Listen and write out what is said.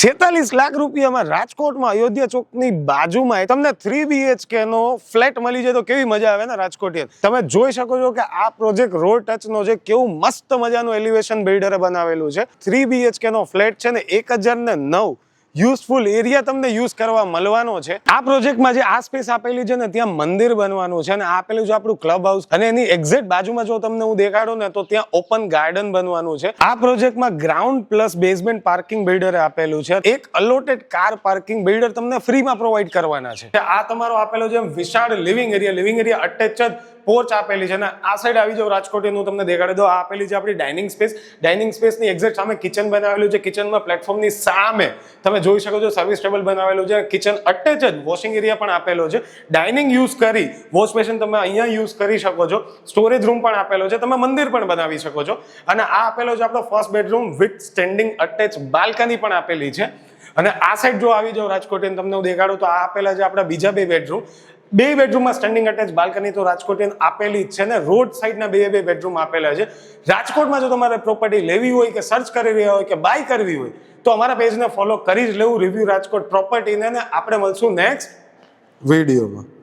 46 લાખ રૂપિયામાં રાજકોટમાં અયોધ્યા ચોકની બાજુમાં તમને 3 BHK નો ફ્લેટ મળી જાય તો કેવી મજા આવે ને રાજકોટિયન. તમે જોઈ શકો છો કે આ પ્રોજેક્ટ રોડ ટચનો છે, કેવું મસ્ત મજાનું એલિવેશન બિલ્ડરે બનાવેલું છે. 3 BHK નો ફ્લેટ છે ને 1009 યુઝફુલ એરિયા તમને યુઝ કરવા મળવાનો છે. આ પ્રોજેક્ટમાં જે આ સ્પેસ આપેલી છે ને ત્યાં મંદિર બનવાનું છે અને આપેલું છે આપણું ક્લબ હાઉસ અને એની એક્ઝેક્ટ બાજુમાં જો તમને હું દેખાડું ને તો ત્યાં ઓપન ગાર્ડન બનવાનું છે. આ પ્રોજેક્ટમાં ગ્રાઉન્ડ પ્લસ બેઝમેન્ટ પાર્કિંગ બિલ્ડરે આપેલું છે. એક અલોટેડ કાર પાર્કિંગ બિલ્ડર તમને ફ્રીમાં પ્રોવાઈડ કરવાના છે. આ તમારો આપેલો છે વિશાળ લિવિંગ એરિયા અટેચ જ પોર્ચ આપેલી છે અને આ સાઈડ આવી જાવ રાજકોટનું હું તમને દેખાડી દઉં. આ આપેલી છે આપણી ડાઇનિંગ સ્પેસની એક્ઝેક્ટ સામે કિચન બનાવેલું છે. કિચનમાં પ્લેટફોર્મની સામે તમે જોઈ શકો છો સર્વિસ ટેબલ બનાવેલું છે. કિચન અટેચ જ વોશિંગ એરિયા પણ આપેલો છે. ડાઇનિંગ યુઝ કરી વોશ બેસિન તમે અહીંયા યુઝ કરી શકો છો. સ્ટોરેજ રૂમ પણ આપેલો છે. તમે મંદિર પણ બનાવી શકો છો અને આ આપેલો છે આપણો first bedroom with standing attach balcony પણ આપેલી છે. અને આ સાઈડ જો આવી જાવ રાજકોટિયન તમને હું દેખાડું તો આ આપેલા છે આપણા બીજા બે બેડરૂમમાં સ્ટેન્ડિંગ અટેચ બાલ્કની તો રાજકોટિયન આપેલી જ છે ને રોડ સાઈડના બે બેડરૂમ આપેલા છે. રાજકોટમાં જો તમારે પ્રોપર્ટી લેવી હોય કે સર્ચ કરી રહ્યા હોય કે બાય કરવી હોય તો અમારા પેજને ફોલો કરી જ લેવું. રિવ્યુ રાજકોટ પ્રોપર્ટીને આપણે મળશું નેક્સ્ટ વિડીયોમાં.